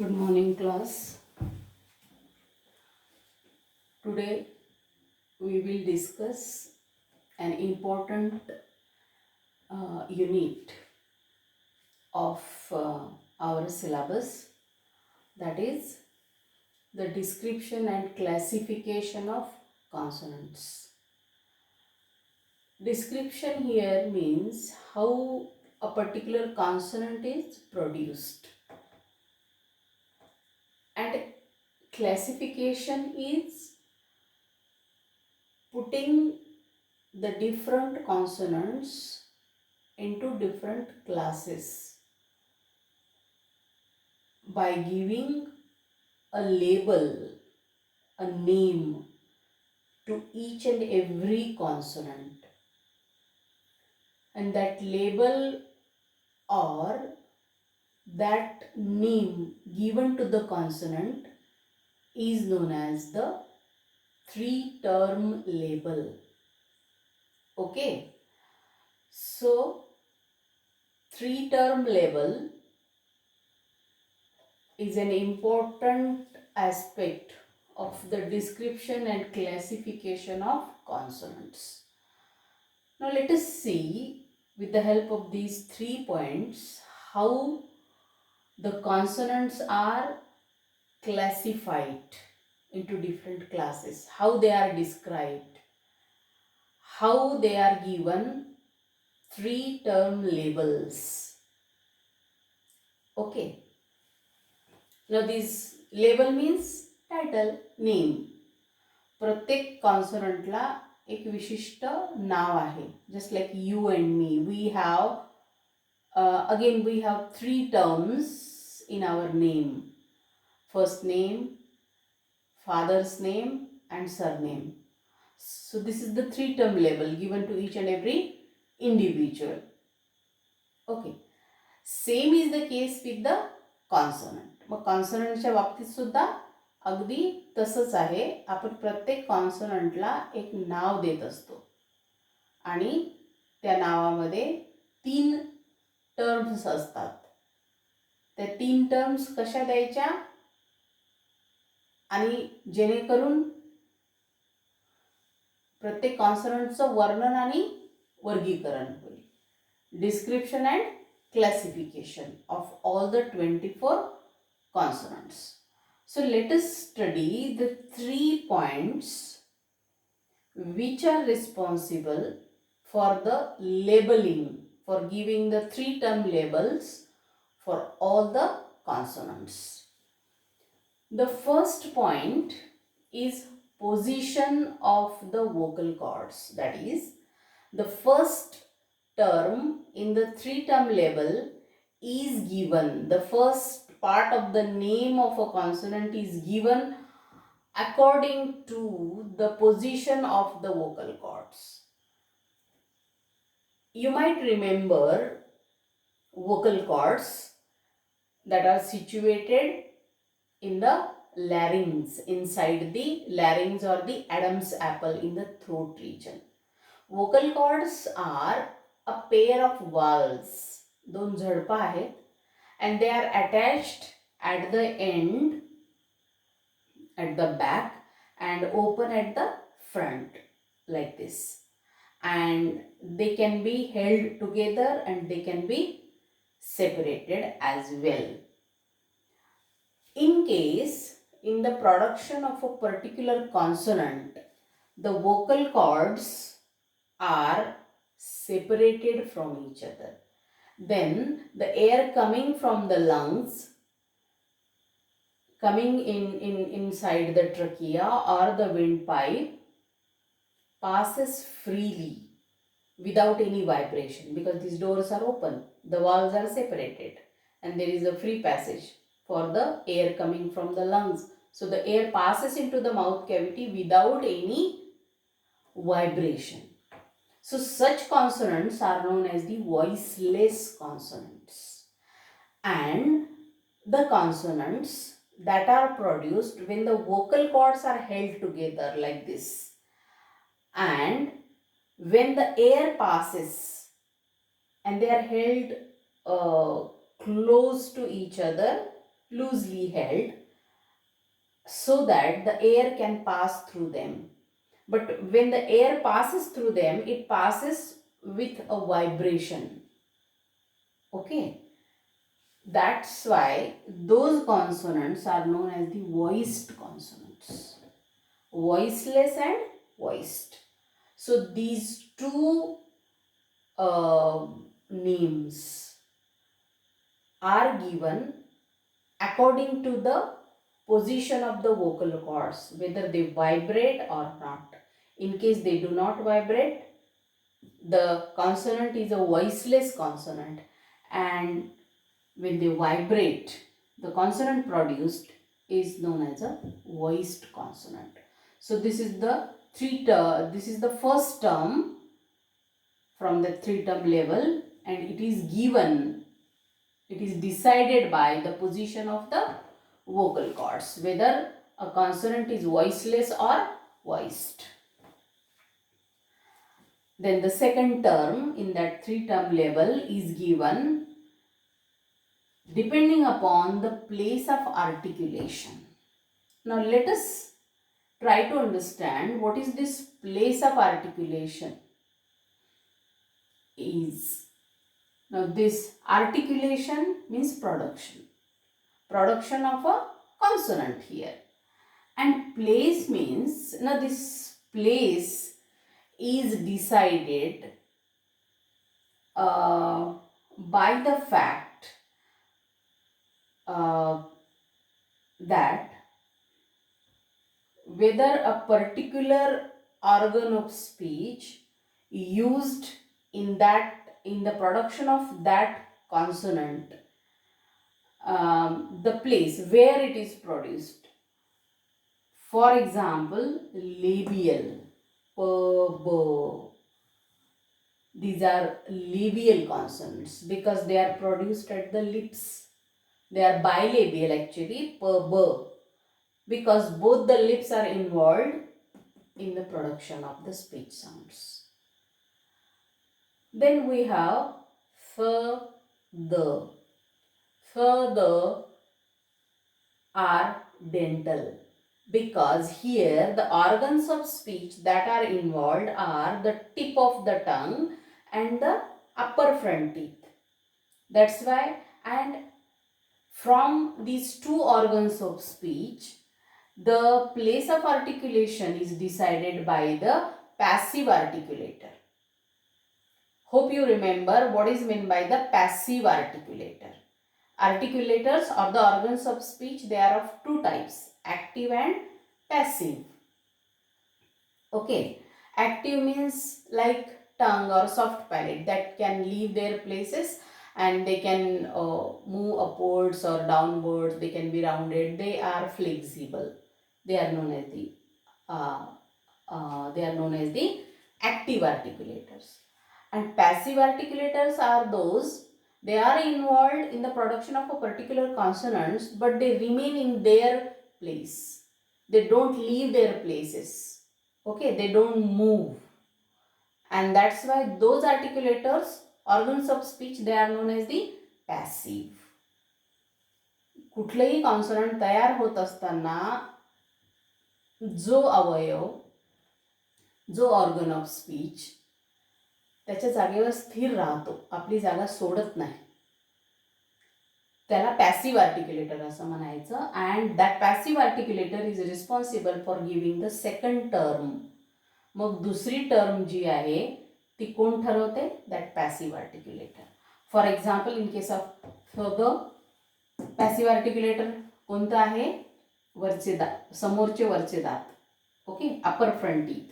Good morning, class. Today we will discuss an important unit of our syllabus, that is the description and classification of consonants. Description here means how a particular consonant is produced, and classification is putting the different consonants into different classes by giving a label, a name to each and every consonant, and that label or that name given to the consonant is known as the three term label. Okay, so three term label is an important aspect of the description and classification of consonants. Now let us see, with the help of these 3 points, how the consonants are classified into different classes, how they are described, how they are given three term labels. Okay. Now this label means title, name. प्रत्येक कॉन्सोनंटला एक विशिष्ट नाव आहे. Just like you and me, we have again we have three terms in our name: first name, father's name, and surname. So this is the three term label given to each and every individual. Okay, same is the case with the consonant. मग कॉन्सोनंटच्या बाबतीत सुद्धा अगदी तसंच आहे. आपण प्रत्येक कॉन्सोनंटला एक नाव देत असतो आणि त्या नावामध्ये 3 टर्म्स असतात. त्या 3 टर्म्स कशा द्यायच्या आणि जेणेकरून प्रत्येक कॉन्सोनंटचं वर्णन आणि वर्गीकरण होईल. Description and classification of all the 24 consonants. So let us study the 3 points which are responsible for the labeling, for giving the 3 term labels for all the consonants. The first point is position of the vocal cords, that is the first term in the 3 term label is given, the first part of the name of a consonant is given according to the position of the vocal cords. You might remember vocal cords that are situated in the larynx, inside the larynx or the Adam's apple in the throat region. Vocal cords are a pair of valves, दोन झडपा आहेत, and they are attached at the end, at the back, and open at the front like this, and they can be held together and they can be separated as well. In case in the production of a particular consonant, the vocal cords are separated from each other, then the air coming from the lungs, coming inside the trachea or the windpipe, passes freely without any vibration, because these doors are open, the valves are separated, and there is a free passage for the air coming from the lungs. So the air passes into the mouth cavity without any vibration. So such consonants are known as the voiceless consonants. And the consonants that are produced when the vocal cords are held together like this, and when the air passes and they are held close to each other, loosely held so that the air can pass through them. But when the air passes through them, it passes with a vibration. Okay, that's why those consonants are known as the voiced consonants. Voiceless and voiced. So these two names are given according to the position of the vocal cords, whether they vibrate or not. In case they do not vibrate, the consonant is a voiceless consonant, and when they vibrate, the consonant produced is known as a voiced consonant. So this is the first term from the three term level, and it is decided by the position of the vocal cords, whether a consonant is voiceless or voiced. Then the second term in that three term level is given depending upon the place of articulation. Now let us try to understand what is this place of articulation is. Now this articulation means production of a consonant here, and place means, now this place is decided by the fact that whether a particular organ of speech used in the production of that consonant, the place where it is produced. For example, labial, these are labial consonants because they are produced at the lips. They are bilabial actually, because both the lips are involved in the production of the speech sounds. Then we have the are dental, because here the organs of speech that are involved are the tip of the tongue and the upper front teeth. That's why, and from these two organs of speech, the place of articulation is decided by the passive articulator. Hope you remember what is meant by the passive articulator. Articulators or the organs of speech, they are of two types, active and passive. Okay, active means like tongue or soft palate that can leave their places and they can move upwards or downwards, they can be rounded, they are flexible. They are known as the active articulators. And passive articulators are those, they are involved in the production of a particular consonants, but they remain in their place. They don't leave their places. Okay, they don't move. And that's why those articulators, organs of speech, they are known as the passive. कुठलेही consonant तयार होत असताना जो अवयव, जो organ of speech त्याच्या जागेवर स्थिर राहतो, आपली जागा सोडत नाही, त्याला पॅसिव्ह आर्टिक्युलेटर असं म्हणायचं. And that passive articulator is responsible for giving the second term. मग दुसरी टर्म जी आहे ती कोण ठरवते? That passive articulator. For example, in case of ग, पॅसिव्ह आर्टिक्युलेटर कोणतं आहे? वरचे दात, समोरचे वरचे दात. Okay, upper front teeth.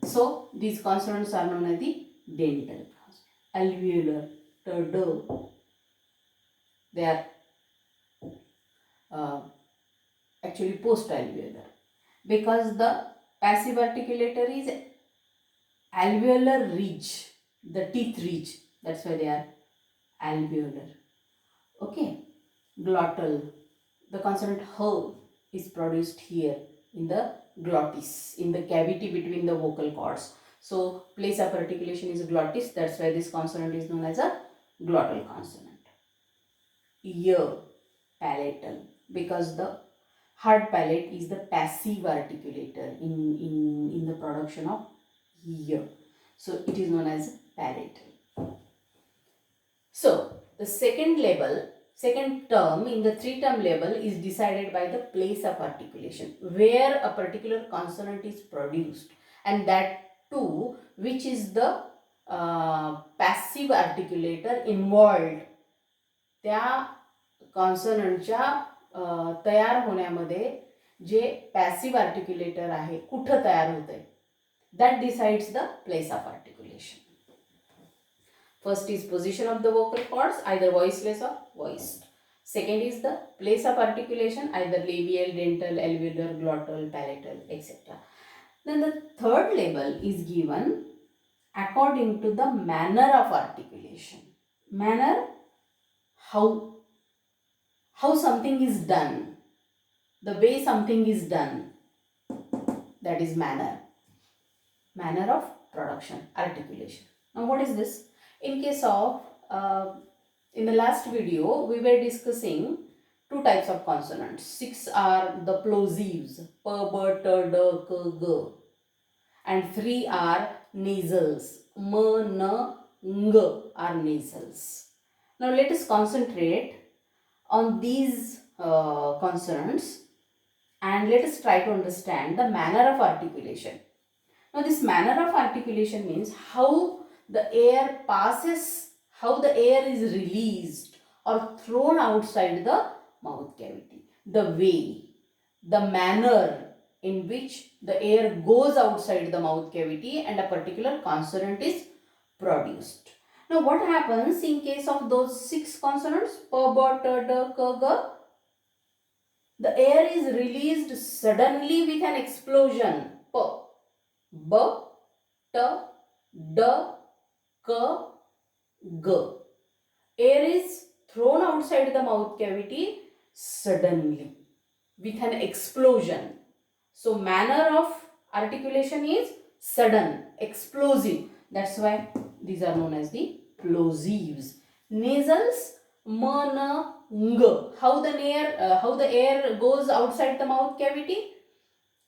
So these consonants are known as the dental. Alveolar, d, they are actually post-alveolar, because the passive articulator is alveolar ridge, the teeth ridge. That's why they are alveolar. Okay, glottal, the consonant h is produced here in the glottis, in the cavity between the vocal cords. So place of articulation is glottis. That's why this consonant is known as a glottal consonant. Y, palatal, because the hard palate is the passive articulator in the production of y. So it is known as palatal. So the second term in the three-term label is decided by the place of articulation, where a particular consonant is produced, and that too which is the passive articulator involved त्या कॉन्सनंटच्या तयार होण्यामध्ये जे passive आर्टिक्युलेटर आहे कुठं तयार होत आहे, that decides the place of articulation. First is position of the vocal cords, either voiceless or voiced. Second is the place of articulation, either labial, dental, alveolar, glottal, palatal, etc. Then the third label is given according to the manner of articulation. Manner, how something is done, the way something is done, that is manner of production, articulation. Now what is this? In case of in the last video we were discussing two types of consonants. 6 are the plosives, p, b, t, d, k, g, and 3 are nasals, m, n, ng are nasals. Now let us concentrate on these consonants and let us try to understand the manner of articulation. Now this manner of articulation means how the air passes, how the air is released or thrown outside the mouth cavity, the way, the manner in which the air goes outside the mouth cavity and a particular consonant is produced. Now what happens in case of those 6 consonants, p, b, t, d, k, g? The air is released suddenly with an explosion. P, b, t, d, k, g. Air is thrown outside the mouth cavity suddenly with an explosion. So manner of articulation is sudden, explosive. That's why these are known as the plosives. Nasals, m, n, ng. How the air goes outside the mouth cavity?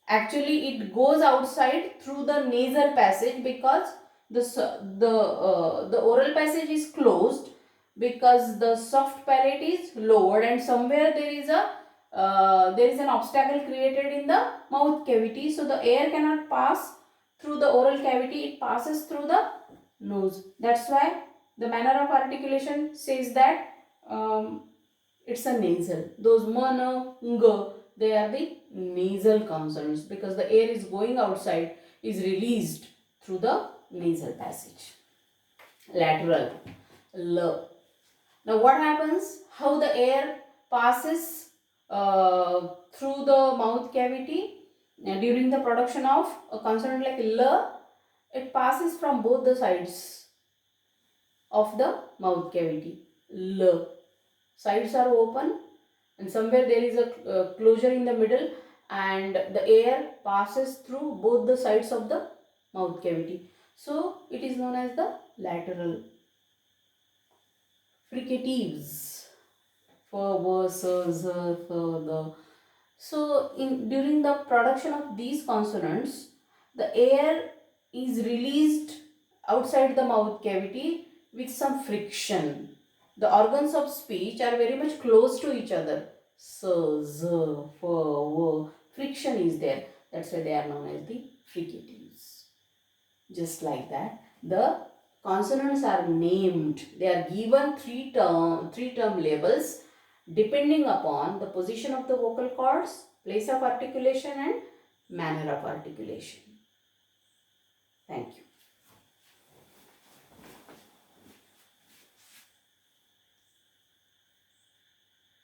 Actually it goes outside through the nasal passage, because the oral passage is closed, because the soft palate is lowered and somewhere there is an obstacle created in the mouth cavity, so the air cannot pass through the oral cavity, it passes through the nose. That's why the manner of articulation says that it's a nasal. Those m, n, ng, they are the nasal consonants, because the air is going outside, is released through the nasal passage. Lateral, l. Now what happens? How the air passes through the mouth cavity during the production of a consonant like l? It passes from both the sides of the mouth cavity. L. Sides are open and somewhere there is a closure in the middle, and the air passes through both the sides of the mouth cavity. So it is known as the lateral. Fricatives, f, b, s, z, f, g. So during the production of these consonants, the air is released outside the mouth cavity with some friction. The organs of speech are very much close to each other. S, z, f, w. Friction is there. That's why they are known as the fricatives. Just like that, the consonants are named. They are given three-term labels depending upon the position of the vocal cords, place of articulation and manner of articulation.